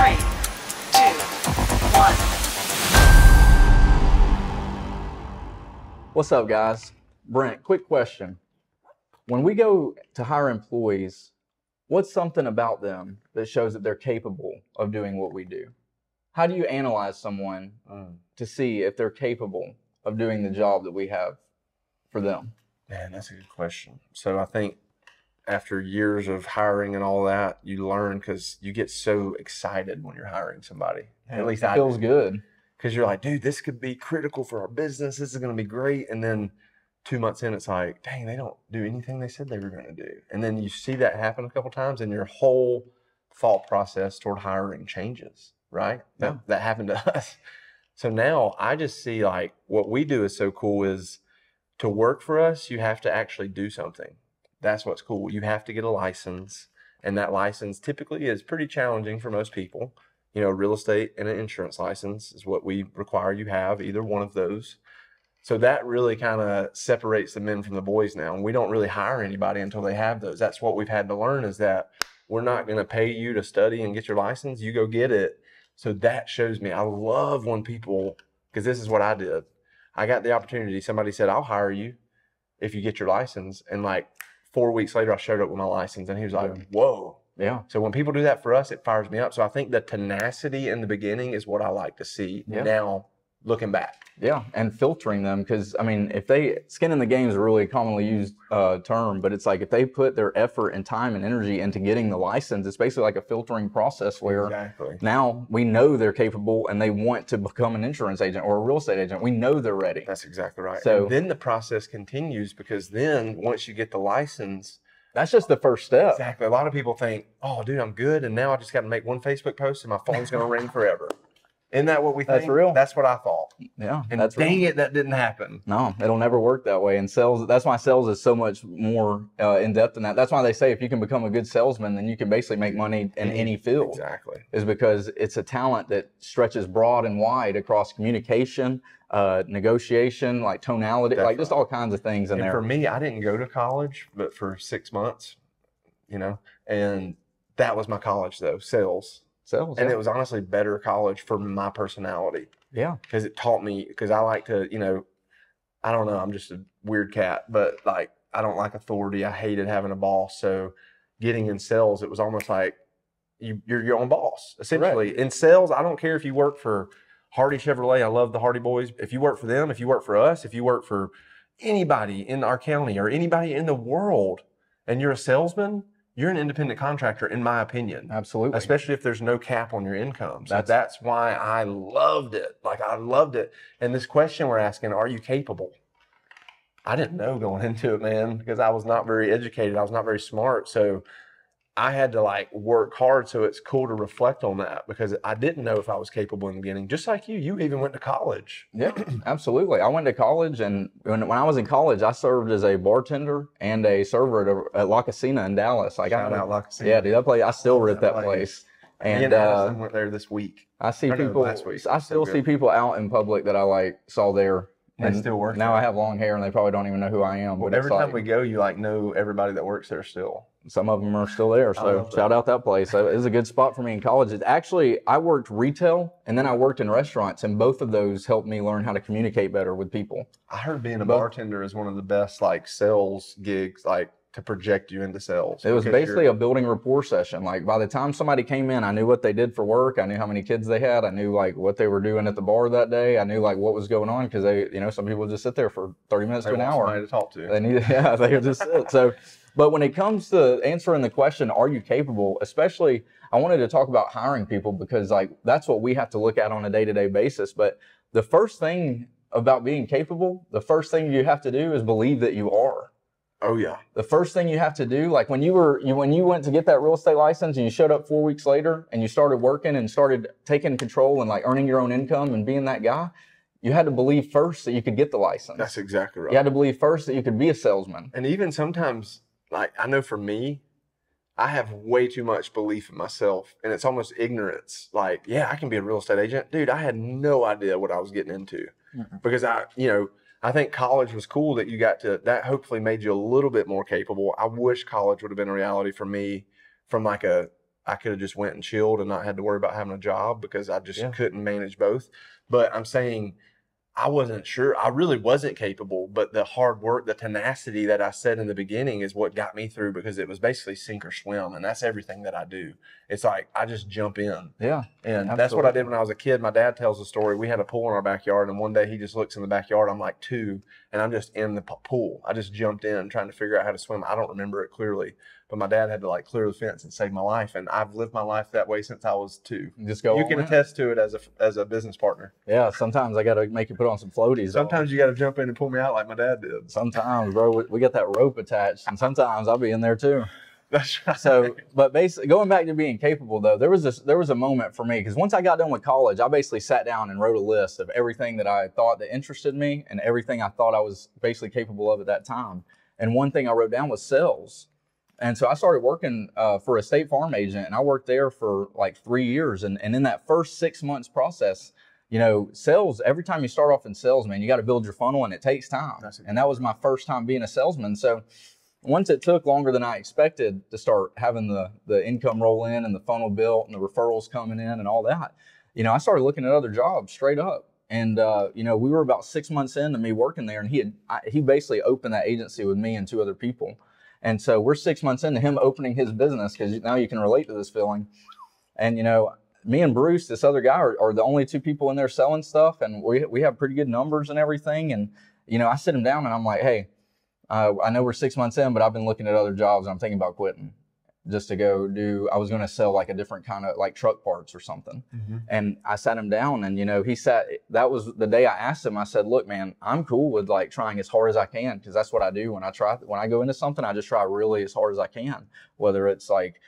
3, 2, 1. What's up, guys? Brent, quick question. When we go to hire employees, what's something about them that shows that they're capable of doing what we do? How do you analyze someone to see if they're capable of doing the job that we have for them? Man, that's a good question. So I think after years of hiring and all that, you learn because you get so excited when you're hiring somebody. At least it feels good. Because you're like, dude, this could be critical for our business. This is going to be great. And then 2 months in, it's like, dang, they don't do anything they said they were going to do. And then you see that happen a couple times and your whole thought process toward hiring changes, right? Yeah. That happened to us. So now I just see like what we do is so cool is to work for us, you have to actually do something. That's what's cool. You have to get a license. And that license typically is pretty challenging for most people. You know, real estate and an insurance license is what we require you have, either one of those. So that really kind of separates the men from the boys now. And we don't really hire anybody until they have those. That's what we've had to learn is that we're not going to pay you to study and get your license. You go get it. So that shows me. I love when people, because this is what I did. I got the opportunity. Somebody said, I'll hire you if you get your license. And like 4 weeks later, I showed up with my license and he was like, whoa. Yeah. So when people do that for us, it fires me up. So I think the tenacity in the beginning is what I like to see now looking back. Yeah, and filtering them because, I mean, if they, skin in the game is a really commonly used term, but it's like if they put their effort and time and energy into getting the license, it's basically like a filtering process where now we know they're capable and they want to become an insurance agent or a real estate agent. We know they're ready. That's exactly right. So and then the process continues because then once you get the license, that's just the first step. Exactly. A lot of people think, oh, dude, I'm good. And now I just got to make one Facebook post and my phone's going to ring forever. Isn't that what we think? That's real. That's what I thought. Yeah. And that's dang it, that didn't happen. No, it'll never work that way. And sales, that's why sales is so much more in depth than that. That's why they say if you can become a good salesman, then you can basically make money in any field. Exactly. Is because it's a talent that stretches broad and wide across communication, negotiation, like tonality, like just all kinds of things in there. For me, I didn't go to college, but for 6 months, you know, and that was my college though, sales. And it was honestly better college for my personality. Yeah. Because it taught me, because I like to, you know, I don't know, I'm just a weird cat, but like, I don't like authority. I hated having a boss. So getting in sales, it was almost like you're your own boss, essentially. Correct. In sales, I don't care if you work for Hardy Chevrolet. I love the Hardy boys. If you work for them, if you work for us, if you work for anybody in our county or anybody in the world, and you're a salesman, you're an independent contractor, in my opinion. Absolutely. Especially if there's no cap on your income. So that's why I loved it. Like, I loved it. And this question we're asking, are you capable? I didn't know going into it, man, because I was not very educated. I was not very smart. So I had to like work hard. So it's cool to reflect on that because I didn't know if I was capable in the beginning. Just like you even went to college. Yeah, absolutely. I went to college, and when I was in college, I served as a bartender and a server at La Casina in Dallas. Like, Shout out La Casina. Yeah, dude, I still rip that place. And I went there this week. I see people. Last week. I still see people out in public that I like saw there. And still work now. I have long hair, and they probably don't even know who I am. But every time we go, you like know everybody that works there still. Some of them are still there, so shout out that place. It was a good spot for me in college. I worked retail, and then I worked in restaurants, and both of those helped me learn how to communicate better with people. I heard being a bartender is one of the best like sales gigs, like to project you into sales. It was basically a building rapport session. Like by the time somebody came in, I knew what they did for work. I knew how many kids they had. I knew like what they were doing at the bar that day. I knew like what was going on because they, you know, some people just sit there for 30 minutes to an hour. Somebody to talk to. They would just sit. So, but when it comes to answering the question, are you capable? Especially, I wanted to talk about hiring people because like that's what we have to look at on a day-to-day basis. But the first thing about being capable, the first thing you have to do is believe that you are. Oh yeah. The first thing you have to do, like when you went to get that real estate license and you showed up 4 weeks later and you started working and started taking control and like earning your own income and being that guy, you had to believe first that you could get the license. That's exactly right. You had to believe first that you could be a salesman. And even sometimes, like I know for me, I have way too much belief in myself and it's almost ignorance. Like, yeah, I can be a real estate agent. Dude, I had no idea what I was getting into because I think college was cool that you got to, that hopefully made you a little bit more capable. I wish college would have been a reality for me from like I I could have just went and chilled and not had to worry about having a job because I just Yeah. couldn't manage both. But I'm saying I wasn't sure. I really wasn't capable, but the hard work, the tenacity that I said in the beginning is what got me through, because it was basically sink or swim. And that's everything that I do. It's like, I just jump in. Yeah. And absolutely. that's what I did when I was a kid. My dad tells a story. We had a pool in our backyard, and one day he just looks in the backyard. I'm like 2, and I'm just in the pool. I just jumped in trying to figure out how to swim. I don't remember it clearly, but my dad had to like clear the fence and save my life. And I've lived my life that way since I was 2. Just go. You can attest to it as a business partner. Yeah. Sometimes I got to make you put on some floaties. Sometimes you got to jump in and pull me out like my dad did. Sometimes, bro, we get that rope attached, and sometimes I'll be in there too. That's right. So, but basically, going back to being capable, though, there was a moment for me, because once I got done with college, I basically sat down and wrote a list of everything that I thought that interested me and everything I thought I was basically capable of at that time. And one thing I wrote down was sales. And so I started working for a State Farm agent, and I worked there for like 3 years. And in that first 6 months process, you know, sales, every time you start off in sales, man, you got to build your funnel, and it takes time. And that was my first time being a salesman. So once it took longer than I expected to start having the income roll in and the funnel built and the referrals coming in and all that, you know, I started looking at other jobs straight up. And, you know, we were about 6 months into me working there, and he basically opened that agency with me and 2 other people. And so we're 6 months into him opening his business, because now you can relate to this feeling. And, you know, me and Bruce, this other guy, are the only 2 people in there selling stuff, and we have pretty good numbers and everything. And, you know, I sit him down and I'm like, hey, I know we're 6 months in, but I've been looking at other jobs, and I'm thinking about quitting just to go I was going to sell like a different kind of like truck parts or something. Mm-hmm. And I sat him down, and, you know, that was the day I asked him, I said, look, man, I'm cool with like trying as hard as I can, because that's what I do when I go into something. I just try really as hard as I can, whether it's like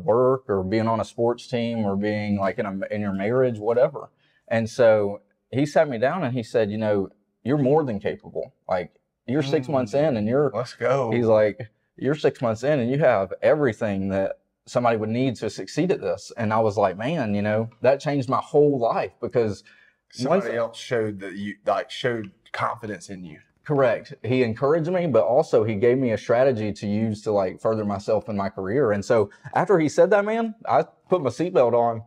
work or being on a sports team or being like in your marriage, whatever. And so he sat me down and he said, you know, you're more than capable. Like, you're 6 months in, and let's go. He's like, you're 6 months in, and you have everything that somebody would need to succeed at this. And I was like, man, you know, that changed my whole life, because somebody else showed confidence in you. Correct. He encouraged me, but also he gave me a strategy to use to like further myself in my career. And so after he said that, man, I put my seatbelt on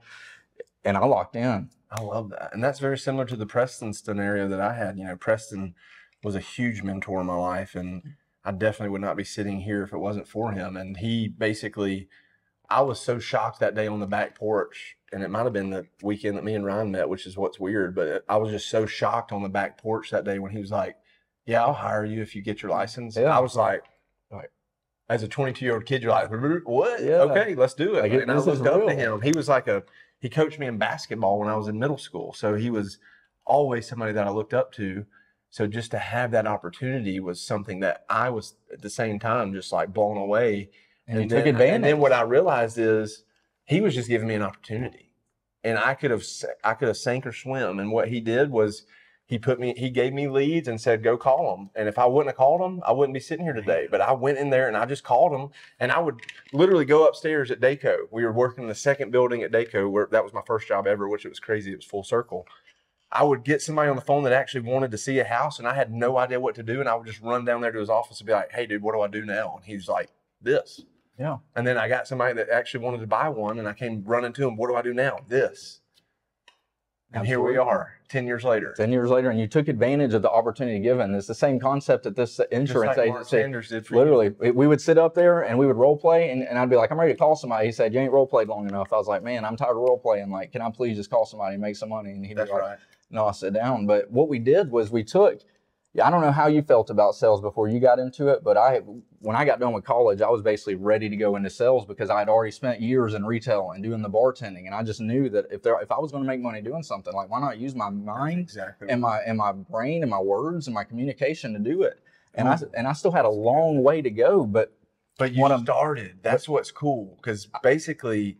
and I locked in. I love that. And that's very similar to the Preston scenario that I had. You know, Preston was a huge mentor in my life, and I definitely would not be sitting here if it wasn't for him. And he basically, I was so shocked that day on the back porch, and it might have been the weekend that me and Ryan met, which is what's weird, but I was just so shocked on the back porch that day when he was like, yeah, I'll hire you if you get your license. Yeah. I was like, as a 22-year-old kid, you're like, what? Yeah. Okay, let's do it. Like, and I this is looked up to real. him. He was like he coached me in basketball when I was in middle school. So he was always somebody that I looked up to. So just to have that opportunity was something that I was at the same time just like blown away. And you took advantage. And then what I realized is he was just giving me an opportunity, and I could have sank or swim. And what he did was he gave me leads and said, go call them. And if I wouldn't have called them, I wouldn't be sitting here today. But I went in there and I just called them, and I would literally go upstairs at Dayco. We were working in the second building at Dayco, where that was my first job ever, which it was crazy. It was full circle. I would get somebody on the phone that actually wanted to see a house, and I had no idea what to do. And I would just run down there to his office and be like, hey, dude, what do I do now? And he's like, this. Yeah. And then I got somebody that actually wanted to buy one, and I came running to him, what do I do now? This. And Absolutely. here we are 10 years later. 10 years later, and you took advantage of the opportunity given. It's the same concept that this insurance Just like Mark agency. Sanders did for Literally, we would sit up there and we would role play, and I'd be like, I'm ready to call somebody. He said, you ain't role played long enough. I was like, man, I'm tired of role playing. Like, can I please just call somebody and make some money? And he'd That's be like, right. no, I'll sit down. But what we did was we took, I don't know how you felt about sales before you got into it, but when I got done with college, I was basically ready to go into sales, because I had already spent years in retail and doing the bartending. And I just knew that if I was going to make money doing something, like, why not use my mind Exactly. and my brain and my words and my communication to do it? And I still had a long way to go, but you started. That's what's cool, because basically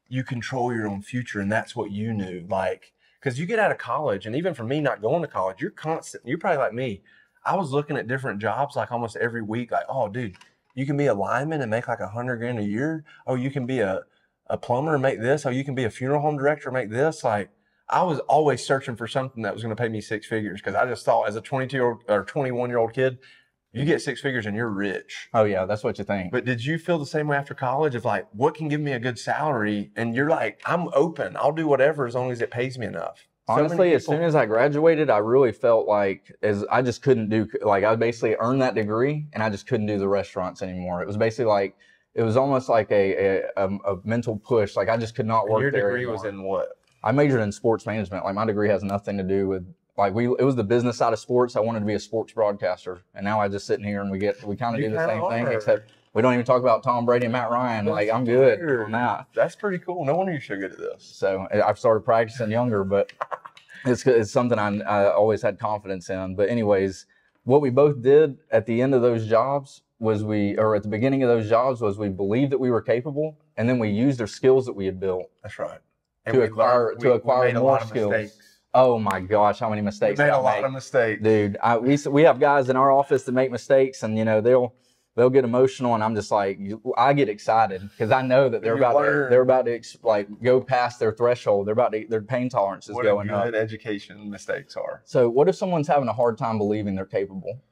you control your own future, and that's what you knew. Like, because you get out of college, and even for me not going to college, you're probably like me. I was looking at different jobs like almost every week. Like, oh, dude, you can be a lineman and make like $100,000 a year. Oh, you can be a plumber and make this. Oh, you can be a funeral home director and make this. Like, I was always searching for something that was going to pay me 6 figures, because I just thought as a 22-year-old or 21-year-old kid, You get 6 figures and you're rich. Oh yeah, that's what you think. But did you feel the same way after college of like, what can give me a good salary? And you're like, I'm open. I'll do whatever as long as it pays me enough. Honestly, as soon as I graduated, I really felt like I just couldn't do, like I basically earned that degree and I just couldn't do the restaurants anymore. It was basically like, it was almost like a mental push. Like I just could not work there. Your degree anymore. was in what? I majored in sports management. Like my degree has nothing to do with, like it was the business side of sports. I wanted to be a sports broadcaster. And now I just sit in here and we kind of do the same thing, except we don't even talk about Tom Brady and Matt Ryan. Like I'm good on that. That's pretty cool. No wonder you're so good at this. So I've started practicing younger, but it's something I always had confidence in. But anyways, what we both did at the end of those jobs or at the beginning of those jobs was we believed that we were capable, and then we used our skills that we had built. That's right. To acquire more skills. Mistakes. Oh my gosh, how many mistakes! We made a lot of mistakes, dude. We have guys in our office that make mistakes, and you know they'll get emotional, and I'm just like, I get excited because I know that they're about to like go past their threshold. Their pain tolerance is going up. What good education mistakes are. So what if someone's having a hard time believing they're capable?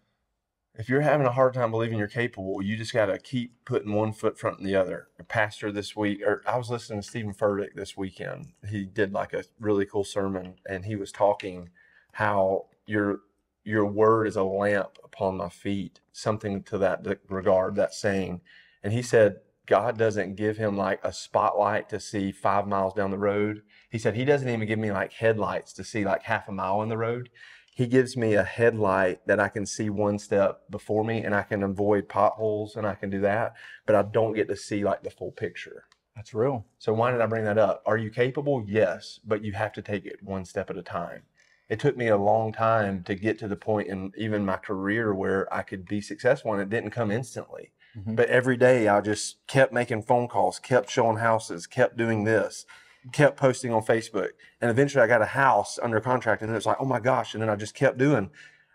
If you're having a hard time believing you're capable, you just got to keep putting one foot front in the other. A pastor this week, or I was listening to Stephen Furtick this weekend. He did like a really cool sermon, and he was talking how your word is a lamp upon my feet, something to that regard, that saying. And he said, God doesn't give him like a spotlight to see 5 miles down the road. He said, he doesn't even give me like headlights to see like half a mile in the road. He gives me a headlight that I can see one step before me, and I can avoid potholes, and I can do that, but I don't get to see like the full picture. That's real. So why did I bring that up? Are you capable? Yes, but you have to take it one step at a time. It took me a long time to get to the point in even my career where I could be successful, and it didn't come instantly. Mm-hmm. But every day I just kept making phone calls, kept showing houses, kept doing this, kept posting on Facebook. And eventually I got a house under contract, and it was like, oh my gosh. And then I just kept doing.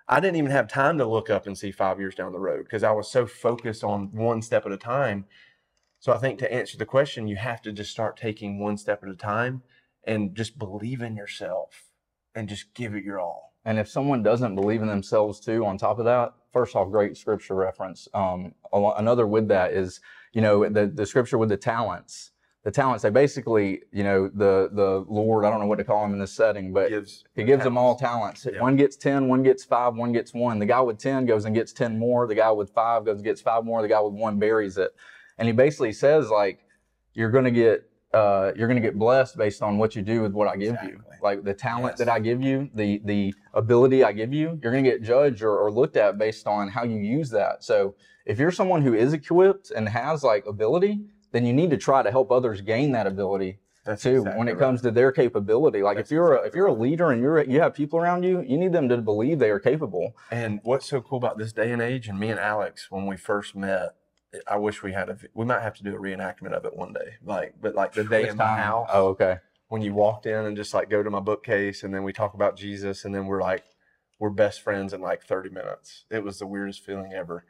I didn't even have time to look up and see 5 years down the road because I was so focused on one step at a time. So I think to answer the question, you have to just start taking one step at a time and just believe in yourself and just give it your all. And if someone doesn't believe in themselves too, on top of that, first off, great scripture reference. Another with that is, you know, the scripture with the talents. The talents, they basically, you know, the Lord, I don't know what to call him in this setting, but he gives them all talents. Yeah. One gets 10, one gets 5, one gets 1. The guy with 10 goes and gets 10 more. The guy with 5 goes and gets 5 more. The guy with 1 buries it. And he basically says, like, you're going to get blessed based on what you do with what I give you. Like the talent that I give you, the ability I give you, you're going to get judged or looked at based on how you use that. So if you're someone who is equipped and has like ability, then you need to try to help others gain that ability too when it comes to their capability. Like if you're a leader and you have people around you, you need them to believe they are capable. And what's so cool about this day and age, and me and Alex, when we first met, I wish we might have to do a reenactment of it one day. But the day in my house. Oh, okay. When you walked in and just like go to my bookcase, and then we talk about Jesus, and then we're best friends in like 30 minutes. It was the weirdest feeling ever.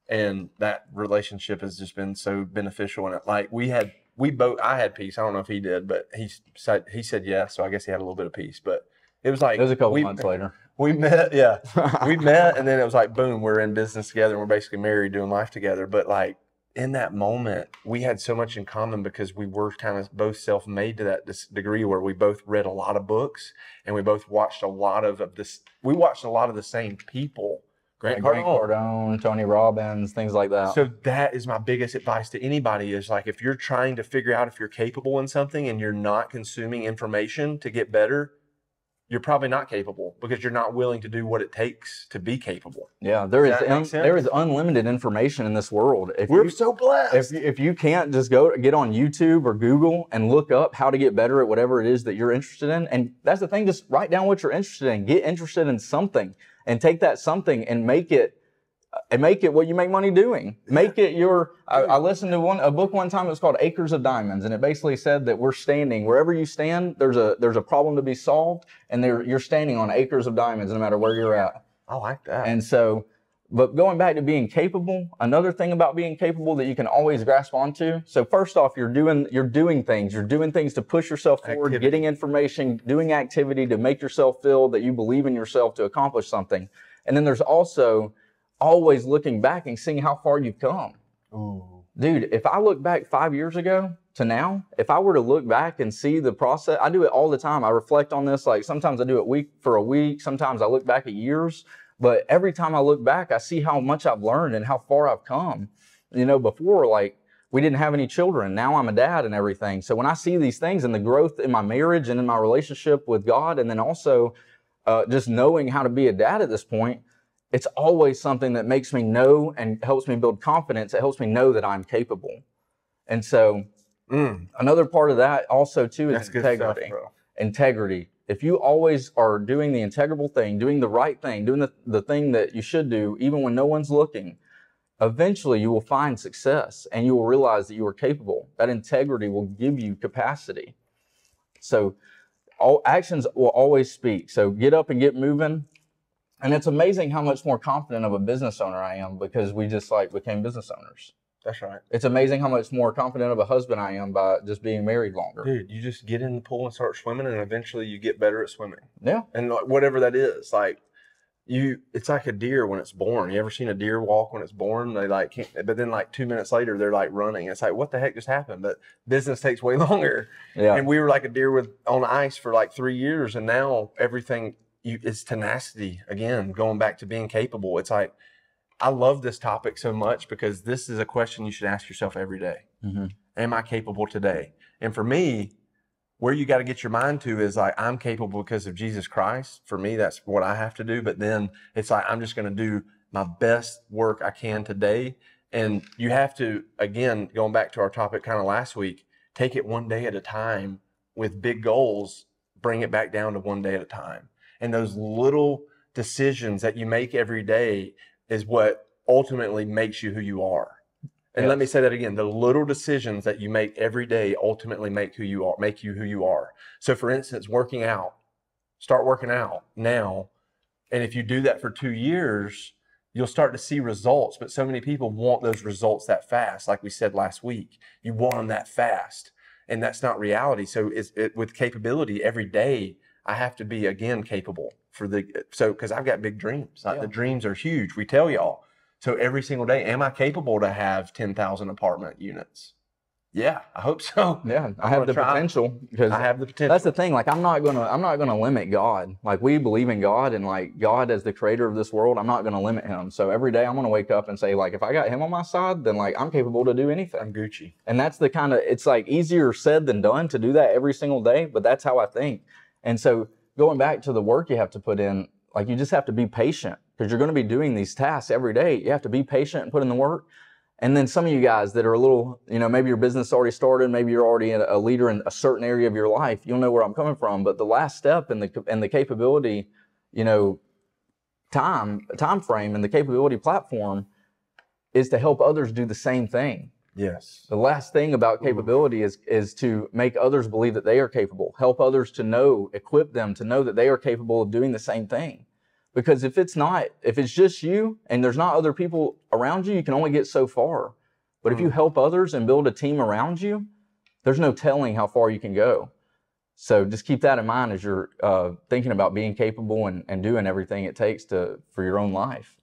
And that relationship has just been so beneficial. And like I had peace. I don't know if he did, but he said yes. So I guess he had a little bit of peace, but it was like, it was a couple months later. We met. Yeah. We met, and then it was like, boom, we're in business together, and we're basically married, doing life together. But like in that moment, we had so much in common because we were kind of both self-made to that degree where we both read a lot of books, and we both watched a lot of this. We watched a lot of the same people. Grant Cardone, Tony Robbins, things like that. So that is my biggest advice to anybody is like, if you're trying to figure out if you're capable in something and you're not consuming information to get better, you're probably not capable because you're not willing to do what it takes to be capable. Yeah, there is unlimited information in this world. We're so blessed. If you can't just get on YouTube or Google and look up how to get better at whatever it is that you're interested in, and that's the thing, just write down what you're interested in. Get interested in something and take that something and make it what you make money doing. Make it your. I listened to a book one time. It was called Acres of Diamonds, and it basically said that we're standing wherever you stand. There's a problem to be solved, and you're standing on acres of diamonds, no matter where you're at. I like that. And so, but going back to being capable, another thing about being capable that you can always grasp onto. So first off, you're doing things to push yourself forward, getting information, doing activity to make yourself feel that you believe in yourself to accomplish something. And then there's also always looking back and seeing how far you've come. Ooh. Dude, if I look back 5 years ago to now, if I were to look back and see the process, I do it all the time. I reflect on this. Like sometimes I do it for a week. Sometimes I look back at years. But every time I look back, I see how much I've learned and how far I've come. You know, before, like, we didn't have any children. Now I'm a dad and everything. So when I see these things and the growth in my marriage and in my relationship with God, and then also just knowing how to be a dad at this point, it's always something that makes me know and helps me build confidence. It helps me know that I'm capable. And so another part of that also too is integrity. Good stuff, integrity. If you always are doing the integral thing, doing the right thing, doing the thing that you should do, even when no one's looking, eventually you will find success and you will realize that you are capable. That integrity will give you capacity. So all actions will always speak. So get up and get moving. And it's amazing how much more confident of a business owner I am because we just like became business owners. That's right. It's amazing how much more confident of a husband I am by just being married longer. Dude, you just get in the pool and start swimming, and eventually you get better at swimming. Yeah. And like, whatever that is, like it's like a deer when it's born. You ever seen a deer walk when it's born? They like can't, but then like 2 minutes later they're like running. It's like, what the heck just happened? But business takes way longer. Yeah. And we were like a deer on ice for like 3 years, and now everything it's tenacity again, going back to being capable. It's like, I love this topic so much because this is a question you should ask yourself every day. Mm-hmm. Am I capable today? And for me, where you got to get your mind to is like, I'm capable because of Jesus Christ. For me, that's what I have to do. But then it's like, I'm just going to do my best work I can today. And you have to, again, going back to our topic kind of last week, take it one day at a time with big goals, bring it back down to one day at a time. And those little decisions that you make every day is what ultimately makes you who you are. And let me say that again, the little decisions that you make every day ultimately make you who you are. So for instance, working out, start working out now. And if you do that for 2 years, you'll start to see results. But so many people want those results that fast. Like we said last week, you want them that fast. And that's not reality. So with capability every day, I have to be again capable because I've got big dreams. Like the dreams are huge. We tell y'all. So every single day, am I capable to have 10,000 apartment units? Yeah, I hope so. Yeah, I have the potential because I have the potential. That's the thing. Like I'm not gonna limit God. Like we believe in God and like God as the creator of this world. I'm not gonna limit Him. So every day I'm gonna wake up and say like, if I got Him on my side, then like I'm capable to do anything. I'm Gucci. And that's the kind of, it's like easier said than done to do that every single day. But that's how I think. And so going back to the work you have to put in, like you just have to be patient because you're going to be doing these tasks every day. You have to be patient and put in the work. And then some of you guys that are a little, maybe your business already started, maybe you're already a leader in a certain area of your life. You'll know where I'm coming from. But the last step in the capability, time frame and the capability platform is to help others do the same thing. Yes. The last thing about capability is to make others believe that they are capable, help others to know, equip them to know that they are capable of doing the same thing. Because if it's just you and there's not other people around you, you can only get so far. But if you help others and build a team around you, there's no telling how far you can go. So just keep that in mind as you're thinking about being capable and doing everything it takes for your own life.